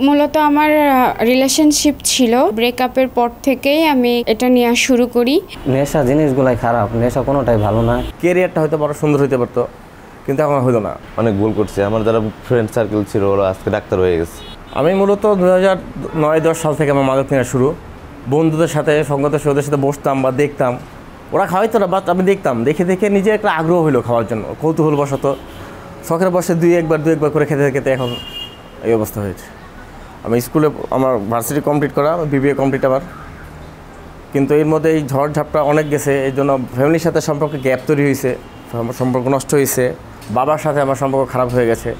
মূলত আমার রিলেশনশিপ ছিল, ব্রেকআপের পর থেকেই আমি এটা নিয়ে শুরু করি। নেশা জিনিসগুলাই খারাপ, নেশা কোনোটাই ভালো না। ক্যারিয়ারটা হয়তো বড় সুন্দর হতে পারতো, কিন্তু আমার হলো না। অনেক ভুল করছে। আমার যারা ফ্রেন্ড সার্কেল ছিল ওরা আজকে ডাক্তার হয়ে গেছে। আমি মূলত 2009-10 সাল থেকে আমার মাদক নেওয়া শুরু। বন্ধুদের সাথে সঙ্গতের ওদের সাথে বসতাম বা দেখতাম, ওরা খাওয়াইতো না, বাট আমি দেখতাম, দেখে দেখে নিজে একটা আগ্রহ হলো খাওয়ার জন্য, কৌতূহল বশত শখের বসে দুই একবার করে খেতে খেতে এখন এই অবস্থা হয়েছে। আমি স্কুলে আমার ভার্সিটি কমপ্লিট করা, বিবিএ কমপ্লিট আবার, কিন্তু এর মধ্যে এই ঝড় ঝাপটা অনেক গেছে। এই জন্য ফ্যামিলির সাথে সম্পর্কে গ্যাপ তৈরি হয়েছে, সম্পর্ক নষ্ট হয়েছে। বাবার সাথে আমার সম্পর্ক খারাপ হয়ে গেছে,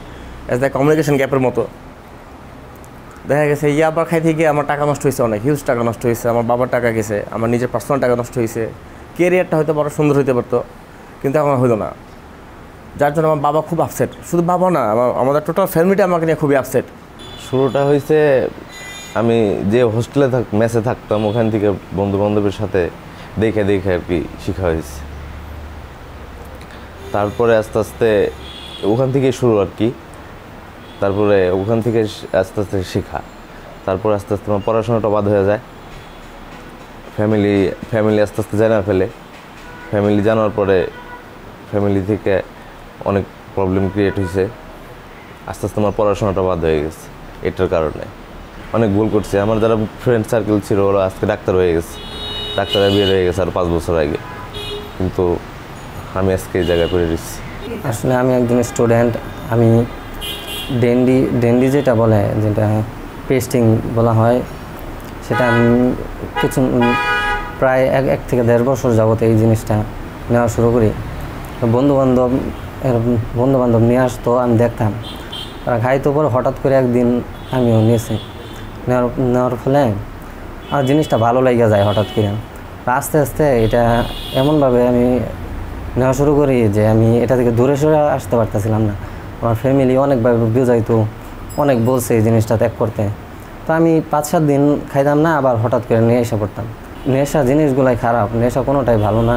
অ্যাজ দ্য কমিউনিকেশন গ্যাপের মতো। দেখা গেছে আবার খাইতে গিয়ে আমার টাকা নষ্ট হয়েছে, অনেক হিউজ টাকা নষ্ট হয়েছে। আমার বাবার টাকা গেছে, আমার নিজের পার্সোনাল টাকা নষ্ট হয়েছে। ক্যারিয়ারটা হয়তো বড় সুন্দর হতে পারতো, কিন্তু আমার হলো না। যার জন্য আমার বাবা খুব আপসেট। শুধু বাবা না, আমাদের টোটাল ফ্যামিলিটা আমাকে নিয়ে খুবই আপসেট। শুরুটা হয়েছে আমি যে হোস্টেলে মেসে থাকতাম, ওখান থেকে বন্ধু বান্ধবের সাথে দেখে দেখে আর কি শেখা হয়েছে। তারপরে আস্তে আস্তে ওখান থেকেই শুরু আর কি। তারপরে ওখান থেকে আস্তে আস্তে শেখা, তারপরে আস্তে আস্তে আমার পড়াশোনাটা বাদ হয়ে যায়। ফ্যামিলি আস্তে আস্তে জানা ফেলে। ফ্যামিলি জানার পরে ফ্যামিলি থেকে অনেক প্রবলেম ক্রিয়েট হয়েছে। আস্তে আস্তে আমার পড়াশোনাটা বাদ হয়ে গেছে এটার কারণে। অনেক ভুল করছে। আমার যারা ফ্রেন্ড সার্কেল ছিল ওরা আজকে ডাক্তার হয়ে গেছে, ডাক্তারের বিয়ে হয়ে গেছে আর 5 বছর আগে, কিন্তু আমি আজকে এই জায়গায় পড়ে দিচ্ছি। আসলে আমি একজন স্টুডেন্ট। আমি ডেন্ডি যেটা বলে, যেটা পেস্টিং বলা হয়, সেটা আমি কিছু প্রায় এক থেকে 1.5 বছর যাবত এই জিনিসটা নেওয়া শুরু করি। বন্ধুবান্ধব নিয়ে আসতো, আমি দেখতাম ওরা খাইতো। পরে হঠাৎ করে একদিন আমিও নিয়েছি। নেওয়ার ফলে আর জিনিসটা ভালো লেগে যায় হঠাৎ করে। আস্তে আস্তে এটা এমনভাবে আমি নেওয়া শুরু করি যে আমি এটা থেকে দূরে সরে আসতে পারতেছিলাম না। আমার ফ্যামিলি অনেকভাবে বুঝাইতো, অনেক বলছে এই জিনিসটা ত্যাগ করতে। তো আমি 5-7 দিন খাইতাম না, আবার হঠাৎ করে নিয়ে এসে পড়তাম। নেশা জিনিসগুলাই খারাপ, নেশা কোনোটাই ভালো না।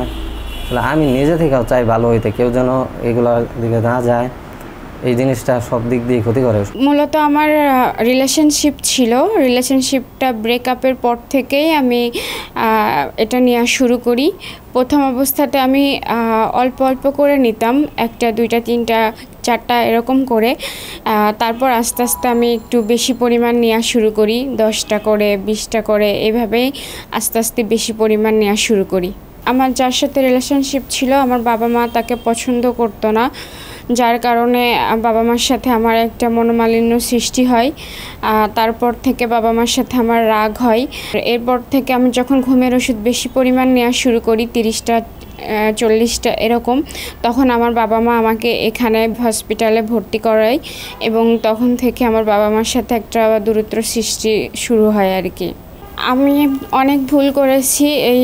আমি নিজে থেকেও চাই ভালো হইতে, কেউ যেন এগুলোর দিকে না যায়। এই জিনিসটা সব দিক দিয়ে ক্ষতি করে। মূলত আমার রিলেশনশিপ ছিল, রিলেশনশিপটা ব্রেকআপের পর থেকেই আমি এটা নিয়ে শুরু করি। প্রথম অবস্থাতে আমি অল্প অল্প করে নিতাম, 1টা 2টা 3টা 4টা এরকম করে। তারপর আস্তে আস্তে আমি একটু বেশি পরিমাণ নেওয়া শুরু করি, 10টা করে 20টা করে, এভাবেই আস্তে আস্তে বেশি পরিমাণ নেওয়া শুরু করি। আমার যার সাথে রিলেশনশিপ ছিল, আমার বাবা মা তাকে পছন্দ করতো না, যার কারণে বাবা মার সাথে আমার একটা মনোমালিন্য সৃষ্টি হয়। তারপর থেকে বাবা মার সাথে আমার রাগ হয়। এরপর থেকে আমি যখন ঘুমের ওষুধ বেশি পরিমাণ নেওয়া শুরু করি, 30টা 40টা এরকম, তখন আমার বাবা মা আমাকে এখানে হসপিটালে ভর্তি করায়, এবং তখন থেকে আমার বাবা মার সাথে একটা দূরত্ব সৃষ্টি শুরু হয় আর কি। আমি অনেক ভুল করেছি এই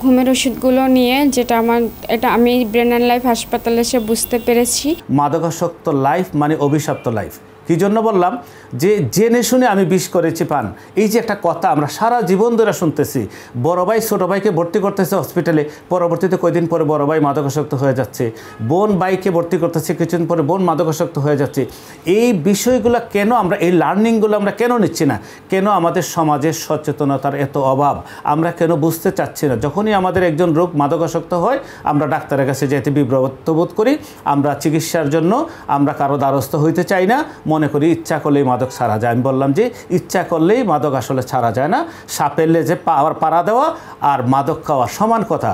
ঘুমের ওষুধগুলো নিয়ে, যেটা এটা আমি ব্রেন অ্যান্ড লাইফ হাসপাতালে এসে বুঝতে পেরেছি। মাদকাসক্ত লাইফ মানে অভিশপ্ত লাইফ। কী জন্য বললাম? যে জেনে শুনে আমি বিষ করেছি পান, এই যে একটা কথা আমরা সারা জীবন ধরে শুনতেছি। বড় ভাই ছোটো ভাইকে ভর্তি করতেছে হসপিটালে, পরবর্তীতে কয়েকদিন পরে বড় ভাই মাদকাসক্ত হয়ে যাচ্ছে। বোন ভাইকে ভর্তি করতেছে, কিছুদিন পরে বোন মাদকাসক্ত হয়ে যাচ্ছে। এই বিষয়গুলো কেন আমরা, এই লার্নিংগুলো আমরা কেন নিচ্ছি না? কেন আমাদের সমাজের সচেতনতার এত অভাব? আমরা কেন বুঝতে চাচ্ছি না? যখনই আমাদের একজন রোগ মাদকাসক্ত হয়, আমরা ডাক্তারের কাছে যেতে বিব্রত বোধ করি। আমরা চিকিৎসার জন্য আমরা কারো দ্বারস্থ হইতে চাই না, মনে করি ইচ্ছা করলেই মাদক ছাড়া যায়। আমি বললাম যে ইচ্ছা করলেই মাদক আসলে ছাড়া যায় না। সাপের লেজে পাড়া দেওয়া আর মাদক খাওয়া সমান কথা।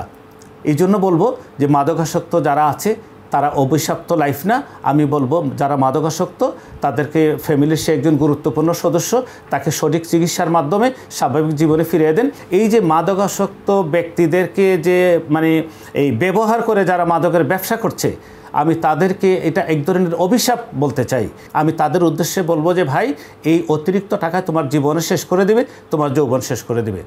এই জন্য বলবো যে মাদকাসক্ত যারা আছে তারা অভিশপ্ত লাইফ না। আমি বলবো যারা মাদকাসক্ত তাদেরকে ফ্যামিলির সে একজন গুরুত্বপূর্ণ সদস্য, তাকে সঠিক চিকিৎসার মাধ্যমে স্বাভাবিক জীবনে ফিরিয়ে দেন। এই যে মাদকাসক্ত ব্যক্তিদেরকে যে মানে এই ব্যবহার করে যারা মাদকের ব্যবসা করছে, আমি তাদেরকে এটা এক ধরনের অভিশাপ বলতে চাই। আমি তাদের উদ্দেশ্যে বলবো যে ভাই, এই অতিরিক্ত টাকা তোমার জীবনে শেষ করে দেবে, তোমার যৌবন শেষ করে দেবে।